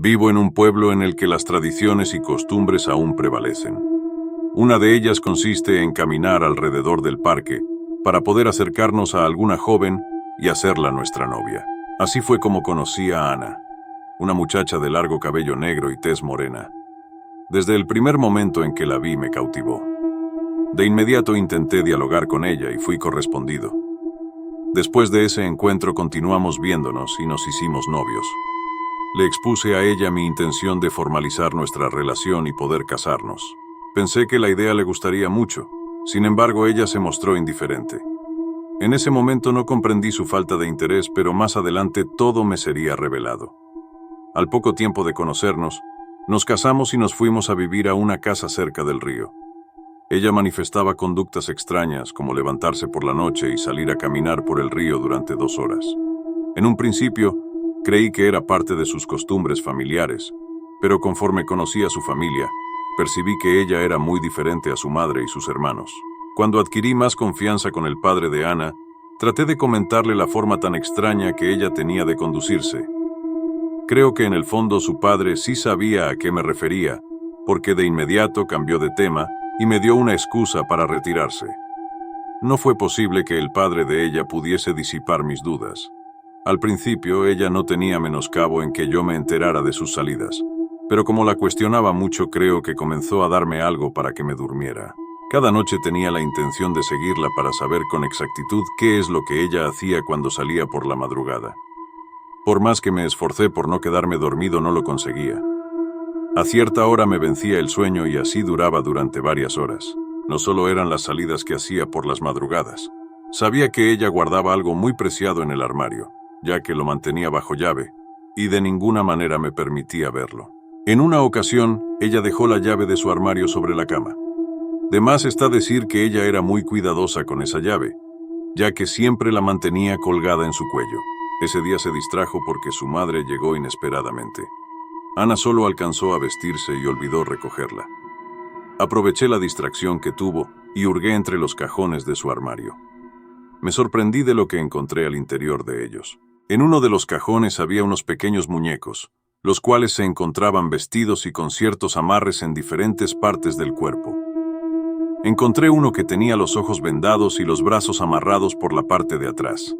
Vivo en un pueblo en el que las tradiciones y costumbres aún prevalecen. Una de ellas consiste en caminar alrededor del parque para poder acercarnos a alguna joven y hacerla nuestra novia. Así fue como conocí a Ana, una muchacha de largo cabello negro y tez morena. Desde el primer momento en que la vi me cautivó. De inmediato intenté dialogar con ella y fui correspondido. Después de ese encuentro continuamos viéndonos y nos hicimos novios. Le expuse a ella mi intención de formalizar nuestra relación y poder casarnos. Pensé que la idea le gustaría mucho, sin embargo ella se mostró indiferente. En ese momento no comprendí su falta de interés, pero más adelante todo me sería revelado. Al poco tiempo de conocernos, nos casamos y nos fuimos a vivir a una casa cerca del río. Ella manifestaba conductas extrañas, como levantarse por la noche y salir a caminar por el río durante 2 horas. En un principio, creí que era parte de sus costumbres familiares, pero conforme conocí a su familia, percibí que ella era muy diferente a su madre y sus hermanos. Cuando adquirí más confianza con el padre de Ana, traté de comentarle la forma tan extraña que ella tenía de conducirse. Creo que en el fondo su padre sí sabía a qué me refería, porque de inmediato cambió de tema y me dio una excusa para retirarse. No fue posible que el padre de ella pudiese disipar mis dudas. Al principio ella no tenía menoscabo en que yo me enterara de sus salidas, pero como la cuestionaba mucho creo que comenzó a darme algo para que me durmiera. Cada noche tenía la intención de seguirla para saber con exactitud qué es lo que ella hacía cuando salía por la madrugada. Por más que me esforcé por no quedarme dormido, no lo conseguía. A cierta hora me vencía el sueño y así duraba durante varias horas. No solo eran las salidas que hacía por las madrugadas. Sabía que ella guardaba algo muy preciado en el armario, ya que lo mantenía bajo llave, y de ninguna manera me permitía verlo. En una ocasión, ella dejó la llave de su armario sobre la cama. De más está decir que ella era muy cuidadosa con esa llave, ya que siempre la mantenía colgada en su cuello. Ese día se distrajo porque su madre llegó inesperadamente. Ana solo alcanzó a vestirse y olvidó recogerla. Aproveché la distracción que tuvo y hurgué entre los cajones de su armario. Me sorprendí de lo que encontré al interior de ellos. En uno de los cajones había unos pequeños muñecos, los cuales se encontraban vestidos y con ciertos amarres en diferentes partes del cuerpo. Encontré uno que tenía los ojos vendados y los brazos amarrados por la parte de atrás.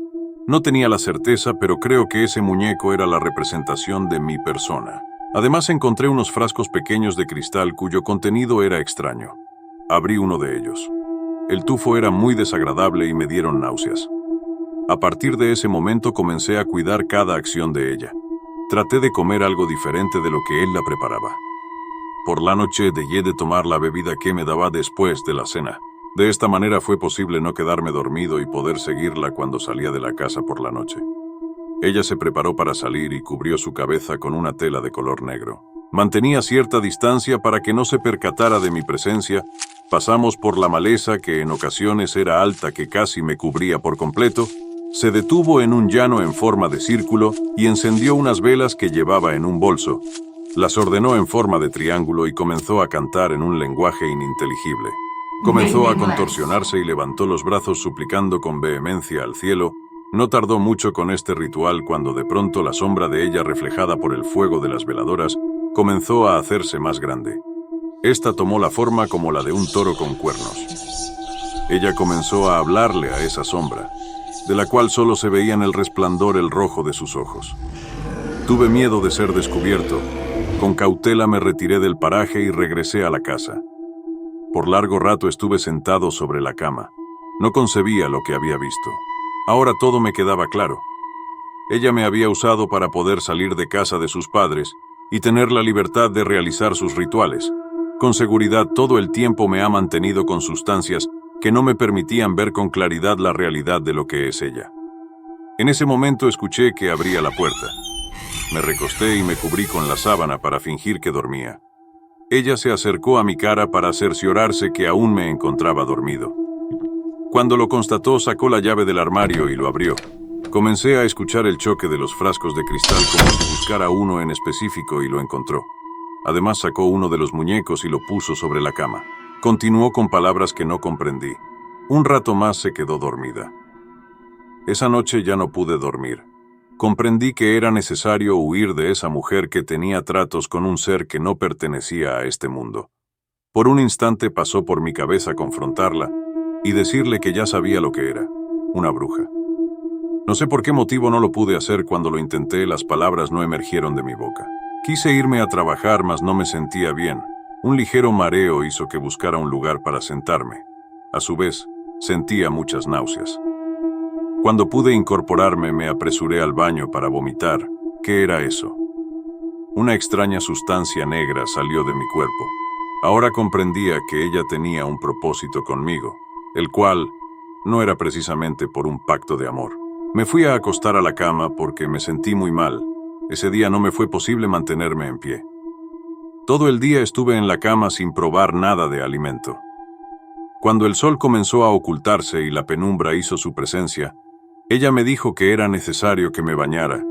No tenía la certeza, pero creo que ese muñeco era la representación de mi persona. Además encontré unos frascos pequeños de cristal cuyo contenido era extraño. Abrí uno de ellos. El tufo era muy desagradable y me dieron náuseas. A partir de ese momento comencé a cuidar cada acción de ella. Traté de comer algo diferente de lo que él la preparaba. Por la noche dejé de tomar la bebida que me daba después de la cena. De esta manera fue posible no quedarme dormido y poder seguirla cuando salía de la casa por la noche. Ella se preparó para salir y cubrió su cabeza con una tela de color negro. Mantenía cierta distancia para que no se percatara de mi presencia. Pasamos por la maleza, que en ocasiones era alta, que casi me cubría por completo. Se detuvo en un llano en forma de círculo y encendió unas velas que llevaba en un bolso. Las ordenó en forma de triángulo y comenzó a cantar en un lenguaje ininteligible. Comenzó a contorsionarse y levantó los brazos suplicando con vehemencia al cielo. No tardó mucho con este ritual cuando de pronto la sombra de ella, reflejada por el fuego de las veladoras, comenzó a hacerse más grande. Esta tomó la forma como la de un toro con cuernos. Ella comenzó a hablarle a esa sombra, de la cual solo se veía en el resplandor el rojo de sus ojos. Tuve miedo de ser descubierto. Con cautela me retiré del paraje y regresé a la casa. Por largo rato estuve sentado sobre la cama. No concebía lo que había visto. Ahora todo me quedaba claro. Ella me había usado para poder salir de casa de sus padres y tener la libertad de realizar sus rituales. Con seguridad todo el tiempo me ha mantenido con sustancias que no me permitían ver con claridad la realidad de lo que es ella. En ese momento escuché que abría la puerta. Me recosté y me cubrí con la sábana para fingir que dormía. Ella se acercó a mi cara para cerciorarse que aún me encontraba dormido. Cuando lo constató, sacó la llave del armario y lo abrió. Comencé a escuchar el choque de los frascos de cristal como si buscara uno en específico y lo encontró. Además sacó uno de los muñecos y lo puso sobre la cama. Continuó con palabras que no comprendí. Un rato más se quedó dormida. Esa noche ya no pude dormir. Comprendí que era necesario huir de esa mujer que tenía tratos con un ser que no pertenecía a este mundo. Por un instante pasó por mi cabeza confrontarla y decirle que ya sabía lo que era, una bruja. No sé por qué motivo no lo pude hacer. Cuando lo intenté, las palabras no emergieron de mi boca. Quise irme a trabajar, mas no me sentía bien. Un ligero mareo hizo que buscara un lugar para sentarme. A su vez, sentía muchas náuseas. Cuando pude incorporarme, me apresuré al baño para vomitar. ¿Qué era eso? Una extraña sustancia negra salió de mi cuerpo. Ahora comprendía que ella tenía un propósito conmigo, el cual no era precisamente por un pacto de amor. Me fui a acostar a la cama porque me sentí muy mal. Ese día no me fue posible mantenerme en pie. Todo el día estuve en la cama sin probar nada de alimento. Cuando el sol comenzó a ocultarse y la penumbra hizo su presencia, ella me dijo que era necesario que me bañara,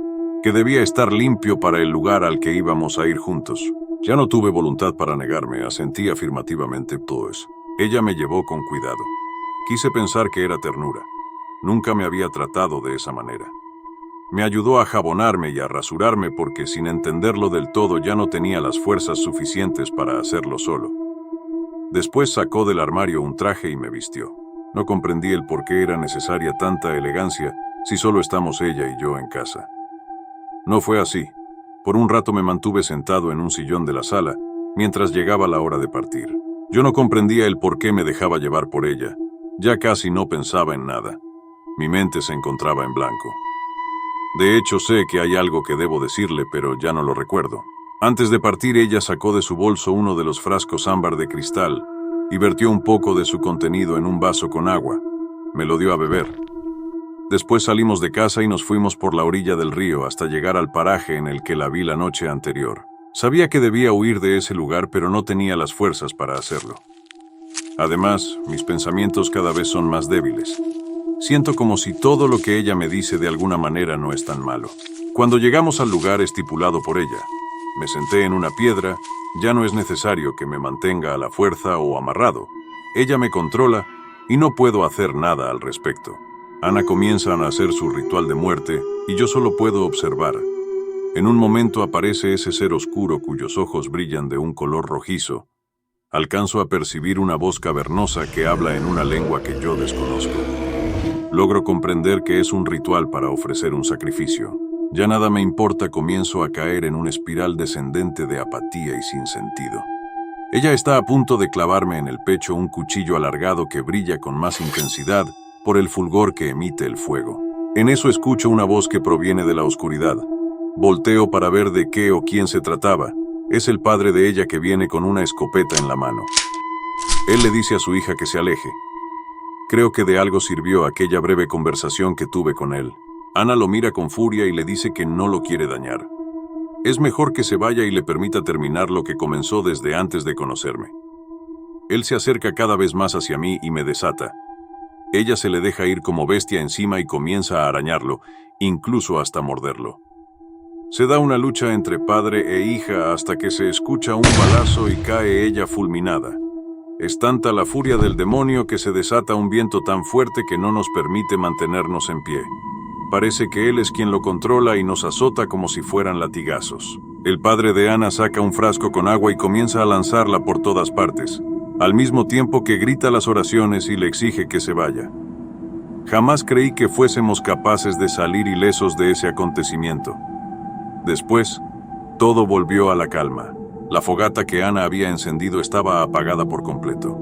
que debía estar limpio para el lugar al que íbamos a ir juntos. Ya no tuve voluntad para negarme, asentí afirmativamente, pues ella me llevó con cuidado. Quise pensar que era ternura. Nunca me había tratado de esa manera. Me ayudó a jabonarme y a rasurarme porque, sin entenderlo del todo, ya no tenía las fuerzas suficientes para hacerlo solo. Después sacó del armario un traje y me vistió. No comprendí el por qué era necesaria tanta elegancia si solo estamos ella y yo en casa. No fue así. Por un rato me mantuve sentado en un sillón de la sala, mientras llegaba la hora de partir. Yo no comprendía el por qué me dejaba llevar por ella. Ya casi no pensaba en nada. Mi mente se encontraba en blanco. De hecho, sé que hay algo que debo decirle, pero ya no lo recuerdo. Antes de partir, ella sacó de su bolso uno de los frascos ámbar de cristal y vertió un poco de su contenido en un vaso con agua. Me lo dio a beber. Después salimos de casa y nos fuimos por la orilla del río hasta llegar al paraje en el que la vi la noche anterior. Sabía que debía huir de ese lugar, pero no tenía las fuerzas para hacerlo. Además, mis pensamientos cada vez son más débiles. Siento como si todo lo que ella me dice de alguna manera no es tan malo. Cuando llegamos al lugar estipulado por ella, me senté en una piedra. Ya no es necesario que me mantenga a la fuerza o amarrado. Ella me controla y no puedo hacer nada al respecto. Ana comienza a hacer su ritual de muerte y yo solo puedo observar. En un momento aparece ese ser oscuro cuyos ojos brillan de un color rojizo. Alcanzo a percibir una voz cavernosa que habla en una lengua que yo desconozco. Logro comprender que es un ritual para ofrecer un sacrificio. Ya nada me importa, comienzo a caer en una espiral descendente de apatía y sin sentido. Ella está a punto de clavarme en el pecho un cuchillo alargado que brilla con más intensidad por el fulgor que emite el fuego. En eso escucho una voz que proviene de la oscuridad. Volteo para ver de qué o quién se trataba. Es el padre de ella que viene con una escopeta en la mano. Él le dice a su hija que se aleje. Creo que de algo sirvió aquella breve conversación que tuve con él. Ana lo mira con furia y le dice que no lo quiere dañar. Es mejor que se vaya y le permita terminar lo que comenzó desde antes de conocerme. Él se acerca cada vez más hacia mí y me desata. Ella se le deja ir como bestia encima y comienza a arañarlo, incluso hasta morderlo. Se da una lucha entre padre e hija hasta que se escucha un balazo y cae ella fulminada. Es tanta la furia del demonio que se desata un viento tan fuerte que no nos permite mantenernos en pie. Parece que él es quien lo controla y nos azota como si fueran latigazos. El padre de Ana saca un frasco con agua y comienza a lanzarla por todas partes, al mismo tiempo que grita las oraciones y le exige que se vaya. Jamás creí que fuésemos capaces de salir ilesos de ese acontecimiento. Después, todo volvió a la calma. La fogata que Ana había encendido estaba apagada por completo.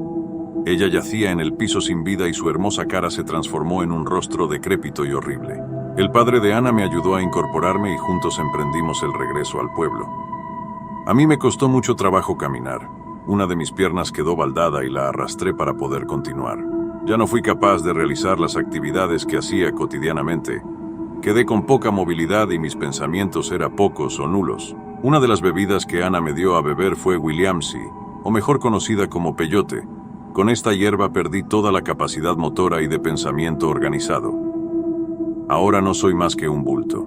Ella yacía en el piso sin vida y su hermosa cara se transformó en un rostro decrépito y horrible. El padre de Ana me ayudó a incorporarme y juntos emprendimos el regreso al pueblo. A mí me costó mucho trabajo caminar. Una de mis piernas quedó baldada y la arrastré para poder continuar. Ya no fui capaz de realizar las actividades que hacía cotidianamente. Quedé con poca movilidad y mis pensamientos eran pocos o nulos. Una de las bebidas que Ana me dio a beber fue Williamsy, o mejor conocida como peyote. Con esta hierba perdí toda la capacidad motora y de pensamiento organizado. Ahora no soy más que un bulto.